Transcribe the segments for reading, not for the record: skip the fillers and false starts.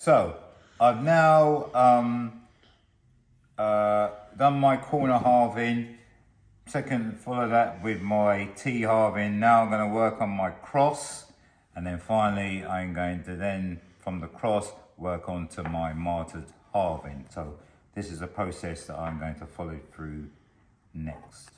So I've now done my corner halving. Second, follow that with my T halving. Now I'm going to work on my cross, and then finally I'm going to then from the cross work on to my martyred halving. So this is a process that I'm going to follow through next.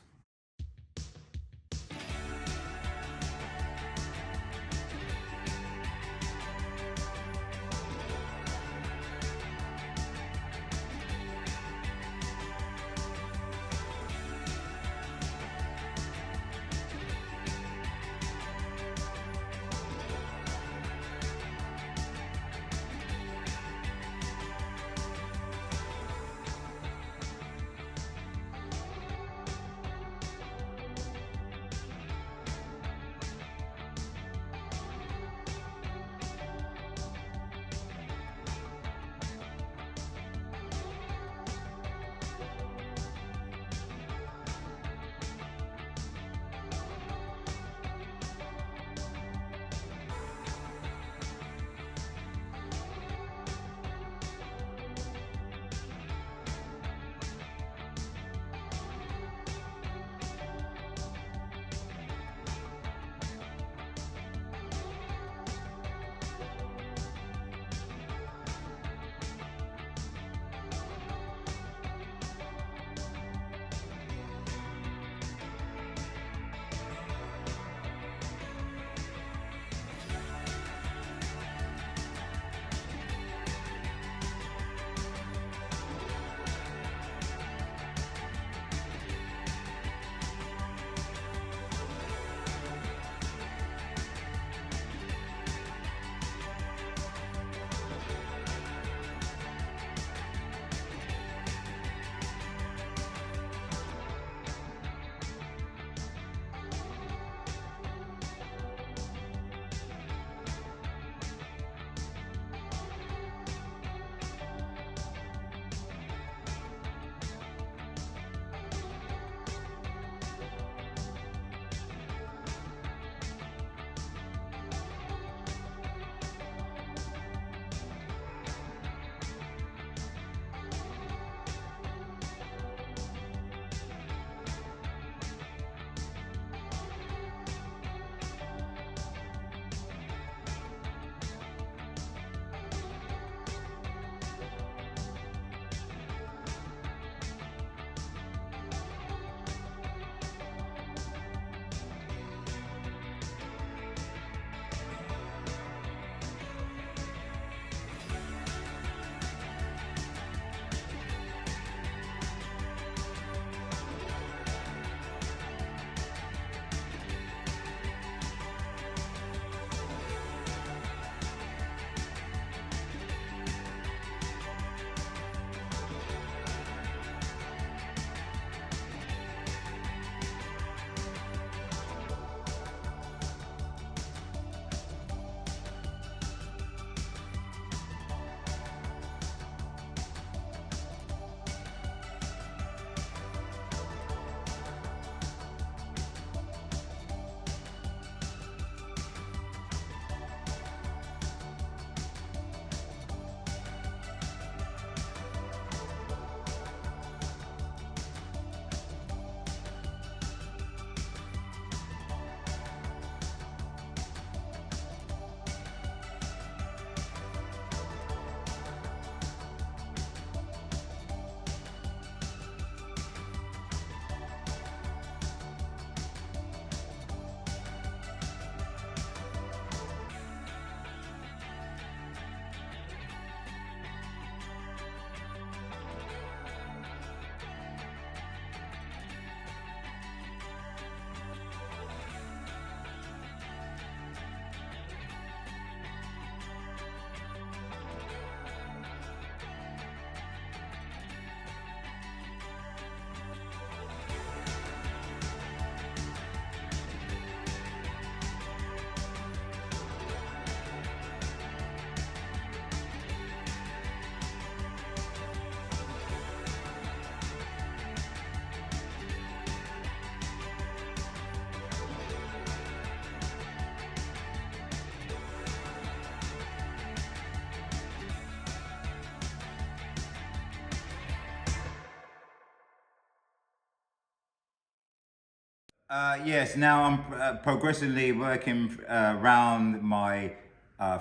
Yes, now I'm progressively working around my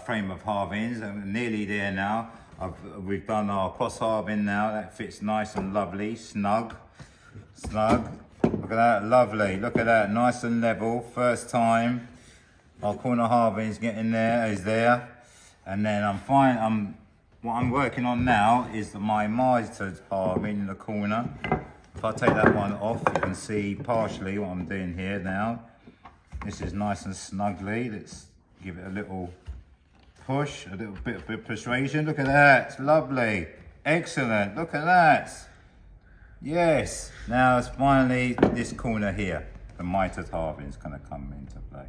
frame of halvings. I'm nearly there now. We've done our cross halving now. That fits nice and lovely, snug. Look at that, lovely. Look at that, nice and level. First time our corner halvings getting there is there. And then what I'm working on now is my mitered halving in the corner. If I take that one off, you can see partially what I'm doing here now. This is nice and snugly. Let's give it a little push, a little bit of persuasion. Look at that, it's lovely. Excellent, look at that. Yes, now it's finally this corner here. The mitered halving is going to come into play.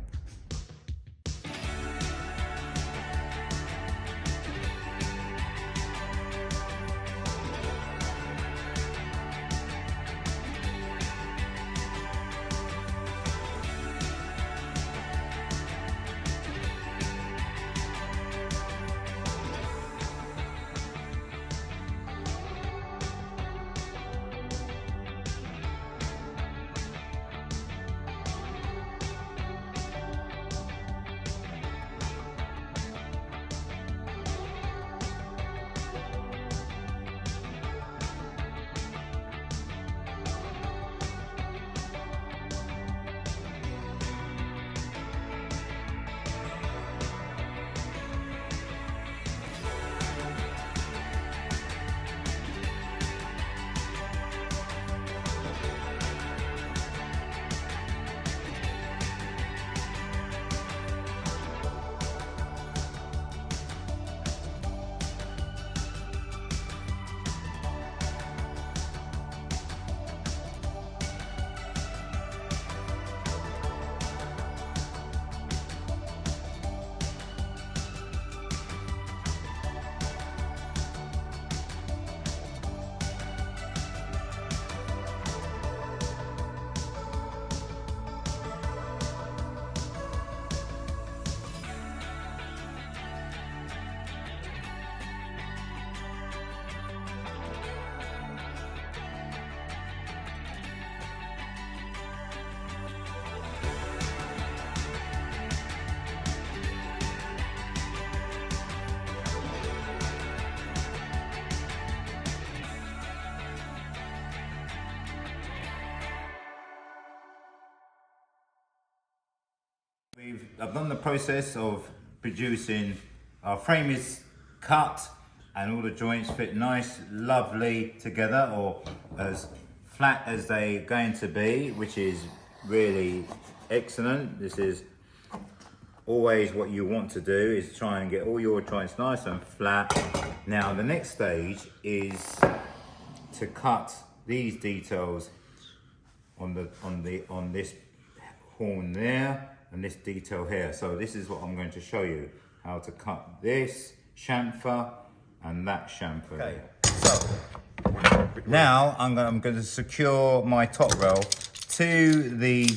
I've done the process of producing, our frame is cut and all the joints fit nice, lovely together, or as flat as they're going to be, which is really excellent. This is always what you want to do, is try and get all your joints nice and flat. Now the next stage is to cut these details on this horn there and this detail here. So this is what I'm going to show you, how to cut this chamfer and that chamfer. Okay, so now I'm going to secure my top rail to the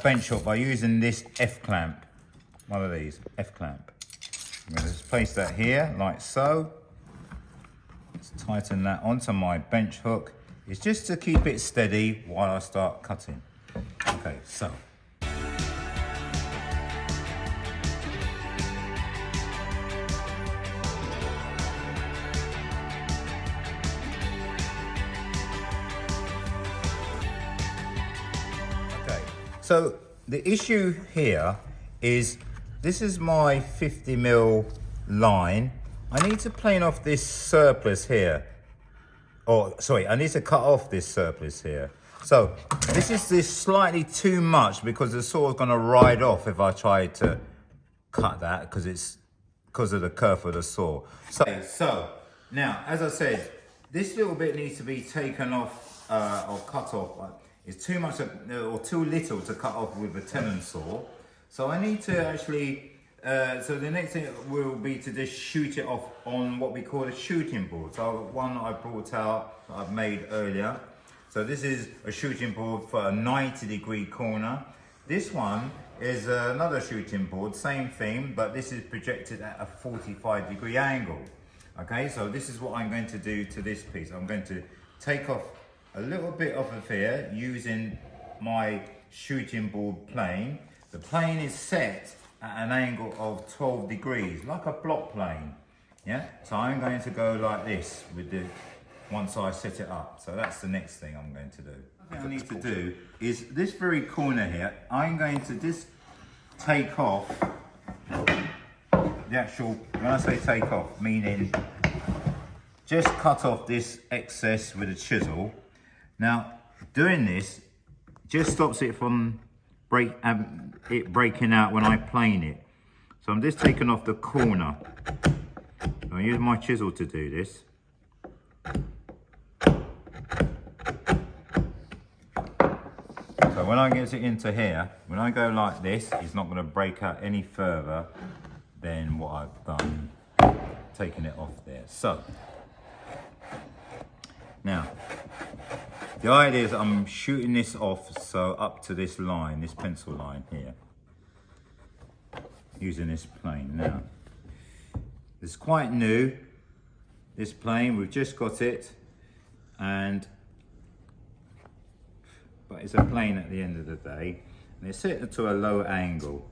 bench hook by using this F-clamp, one of these, F-clamp. I'm going to just place that here like so. Let's tighten that onto my bench hook. It's just to keep it steady while I start cutting. Okay, so. So the issue here is, this is my 50mm line. I need to plane off this surplus here. Oh, sorry, I need to cut off this surplus here. So this is slightly too much because the saw is gonna ride off if I try to cut that, because of the curve of the saw. So now, as I said, this little bit needs to be taken off or cut off. It's too much or too little to cut off with a tenon saw. So I need to actually, so the next thing will be to just shoot it off on what we call a shooting board. So one that I brought out, that I've made earlier. So this is a shooting board for a 90-degree corner. This one is another shooting board, same thing, but this is projected at a 45-degree angle. Okay, so this is what I'm going to do to this piece. I'm going to take off a little bit off of here using my shooting board plane. The plane is set at an angle of 12 degrees, like a block plane. Yeah, so I'm going to go like this with the, once I set it up. So that's the next thing I'm going to do. What I need to do is this very corner here, I'm going to just take off the actual, when I say take off, meaning just cut off this excess with a chisel. Now, doing this just stops it from breaking out when I plane it. So I'm just taking off the corner. I use my chisel to do this. So when I get it into here, when I go like this, it's not going to break out any further than what I've done, taking it off there. So, now, the idea is I'm shooting this off, so up to this line, this pencil line here, using this plane. Now, it's quite new, this plane, we've just got it, but it's a plane at the end of the day, and it's set to a low angle.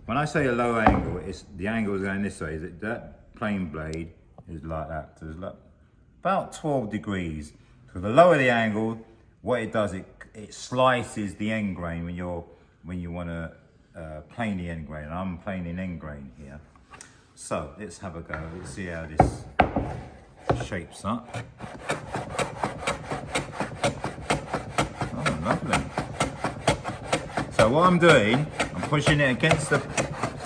When I say a low angle, it's the angle is going this way. That plane blade is like that. So it's like about 12 degrees. So the lower the angle, what it does, it slices the end grain when you want to plane the end grain. I'm planing end grain here. So let's have a go. Let's see how this shapes up. Oh, lovely. So what I'm doing, I'm pushing it against the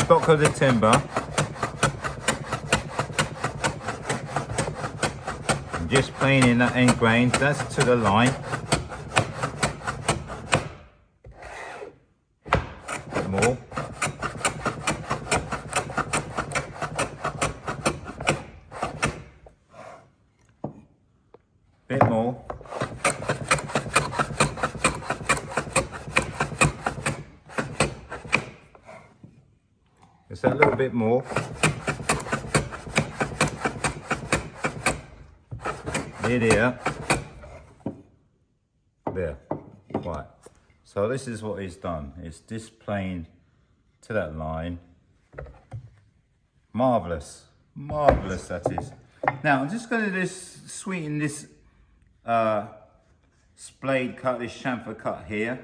stock of the timber. I'm just planing that end grain, that's to the line. Bit more. Bit more. Just a little bit more. Here. There. Right. So this is what it's done. It's displaned to that line. Marvellous. Marvellous, that is. Now, I'm just going to just sweeten this splayed cut, this chamfer cut here,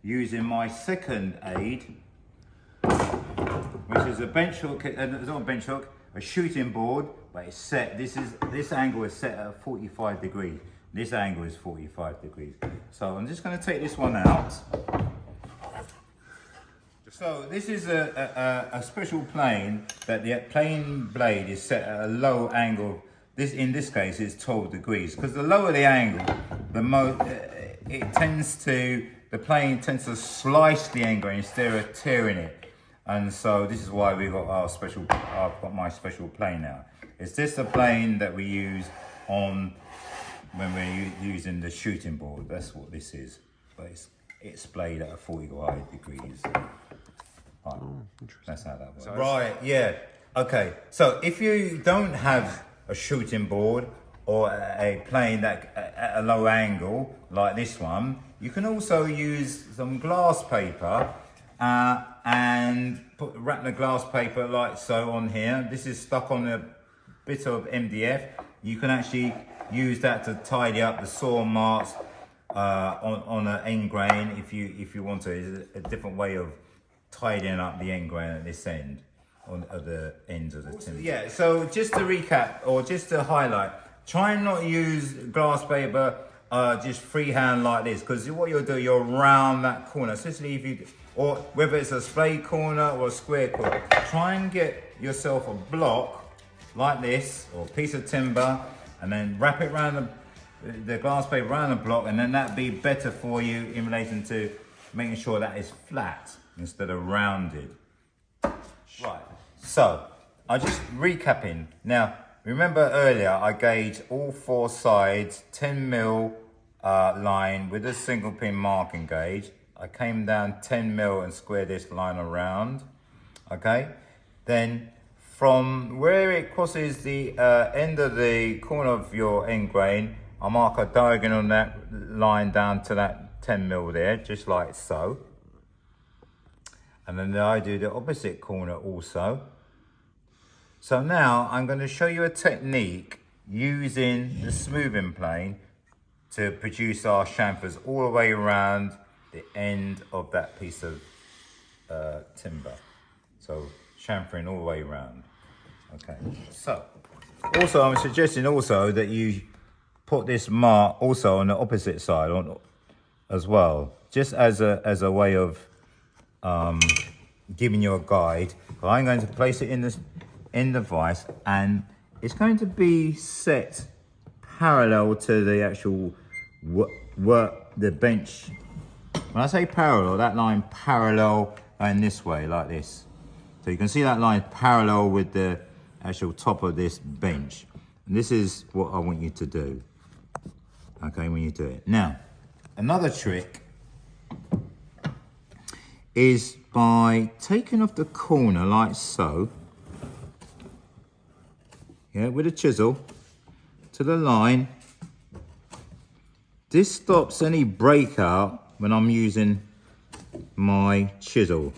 using my second aid, which is a bench hook, it's not a bench hook, a shooting board, but it's set, this angle is set at 45 degrees. This angle is 45 degrees. So I'm just going to take this one out. So this is a special plane that the plane blade is set at a low angle. This, in this case, is 12 degrees. Because the lower the angle, the more the plane tends to slice the end grain instead of tearing it. And so this is why we got our special. I've got my special plane now. It's just a plane that we use on when we're using the shooting board. That's what this is. But it's splayed at a 45 degrees. Right. Oh, that's how that works. Right, yeah. Okay, so if you don't have a shooting board or a plane that at a low angle like this one, you can also use some glass paper and wrap the glass paper like so on here. This is stuck on a bit of MDF. You can actually use that to tidy up the saw marks on an end grain if you want to. It's a different way of tidying up the end grain at this end, on the ends of the timber. Yeah, so just to recap, or just to highlight, try and not use glass paper just freehand like this, because what you'll do, you'll round that corner, especially if you, or whether it's a splayed corner or a square corner. Try and get yourself a block like this, or a piece of timber, and then wrap it around the glass paper around the block, and then that'd be better for you in relation to making sure that is flat instead of rounded. Right, so I just recapping. Now, remember earlier I gauged all four sides, 10mm line with a single pin marking gauge. I came down 10mm and squared this line around, okay? Then from where it crosses the end of the corner of your end grain, I mark a diagonal on that line down to that 10mm there, just like so. And then I do the opposite corner also. So now I'm going to show you a technique using the smoothing plane to produce our chamfers all the way around the end of that piece of timber. So chamfering all the way around. Okay, so also I'm suggesting also that you put this mark also on the opposite side on as well, just as a way of giving you a guide. But I'm going to place it in the vise, and it's going to be set parallel to the actual the bench. When I say parallel, that line parallel and this way, like this. So you can see that line parallel with the actual top of this bench. And this is what I want you to do. Okay, when you do it. Now, another trick is by taking off the corner like so. Yeah, with a chisel to the line. This stops any breakout when I'm using my chisel.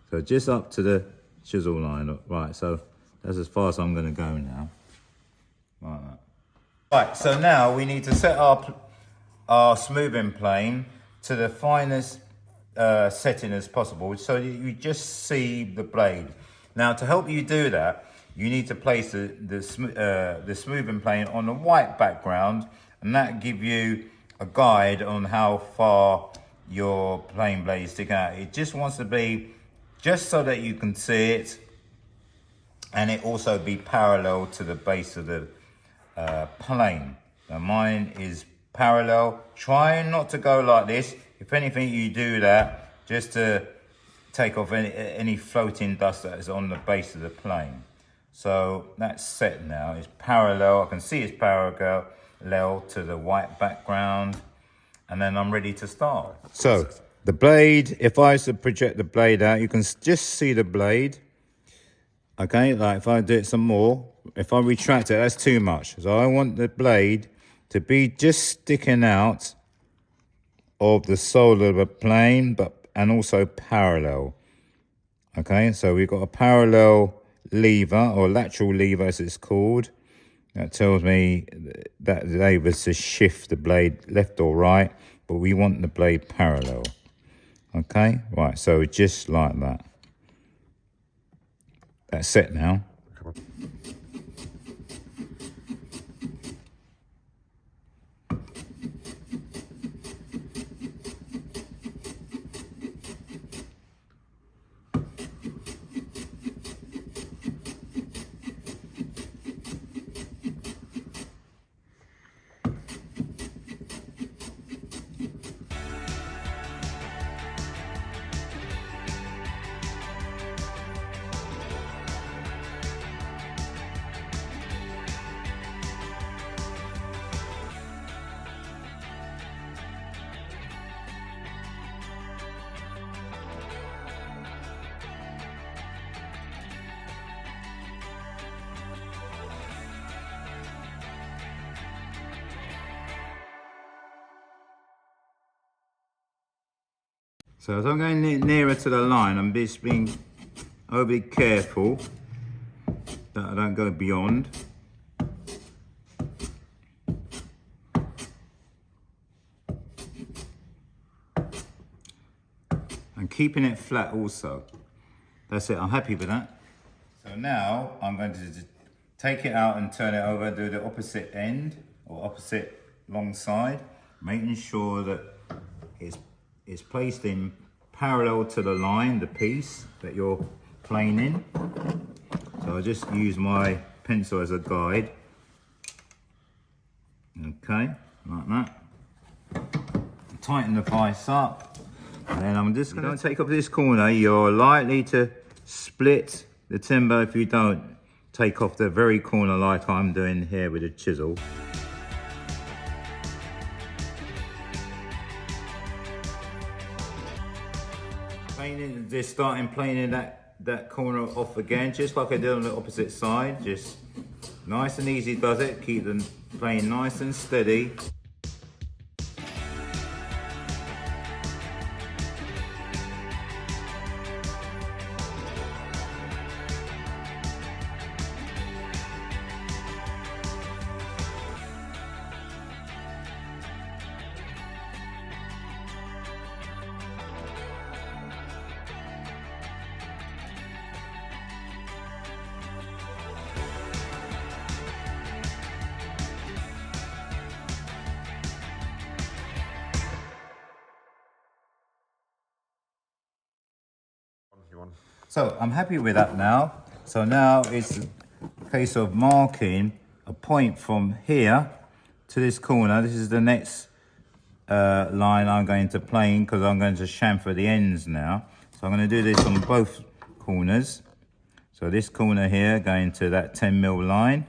So just up to the chisel line. Right, so that's as far as I'm going to go now. Like that. Right, so now we need to set our smoothing plane to the finest setting as possible, so you just see the blade. Now, to help you do that, you need to place the smoothing plane on a white background, and that give you a guide on how far your plane blade is sticking out. It just wants to be just so that you can see it, and it also be parallel to the base of the plane. Now mine is parallel. Try not to go like this. If anything, you do that just to take off any floating dust that is on the base of the plane. So that's set now. It's parallel. I can see it's parallel to the white background, and then I'm ready to start. So the blade, if I was to project the blade out, you can just see the blade. Okay, like if I do it some more, if I retract it, that's too much. So I want the blade to be just sticking out of the sole of the plane, and also parallel. Okay, so we've got a parallel lever, or lateral lever as it's called. That tells me that the lever is to shift the blade left or right, but we want the blade parallel. Okay, right, so just like that. That's set now. So as I'm going nearer to the line, I'm just being overly careful that I don't go beyond. And keeping it flat also. That's it, I'm happy with that. So now I'm going to just take it out and turn it over, do the opposite end, or opposite long side, making sure that it's placed in parallel to the line, the piece that you're planing. So I just use my pencil as a guide. Okay, like that. Tighten the vise up. And then I'm just going to take off this corner. You're likely to split the timber if you don't take off the very corner like I'm doing here with a chisel. Just starting planing that corner off again, just like I did on the opposite side. Just Nice and easy does it, keep them playing nice and steady. So I'm happy with that now. So now it's a case of marking a point from here to this corner. This is the next line I'm going to plane because I'm going to chamfer the ends now. So I'm going to do this on both corners. So this corner here going to that 10mm line,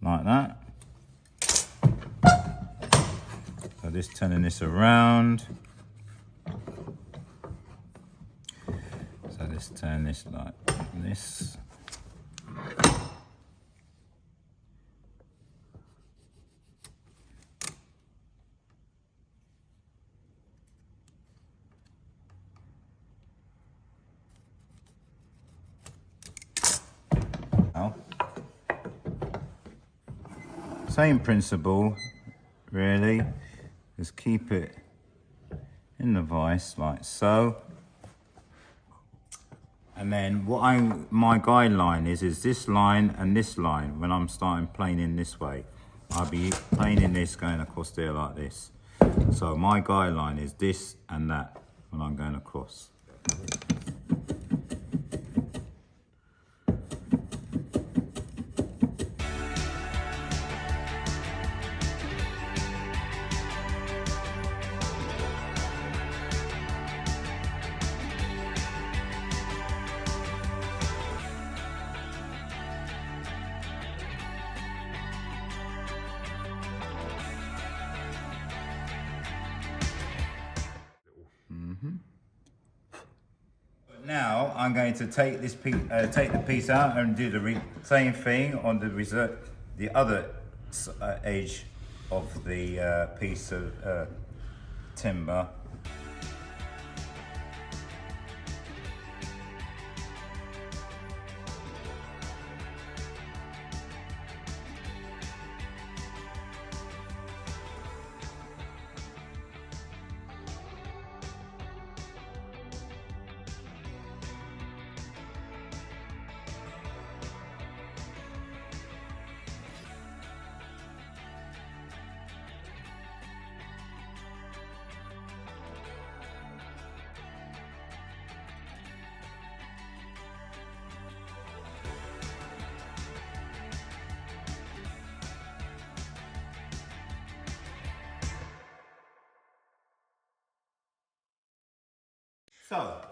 like that. So just turning this around. So let's turn this like this. Now, same principle, really. Just keep it in the vise like so. And then my guideline is this line and this line when I'm starting planing this way. I'll be planing this going across there like this. So my guideline is this and that when I'm going across. Now I'm going to take this piece, take the piece out and do the same thing on the other edge of the piece of timber. So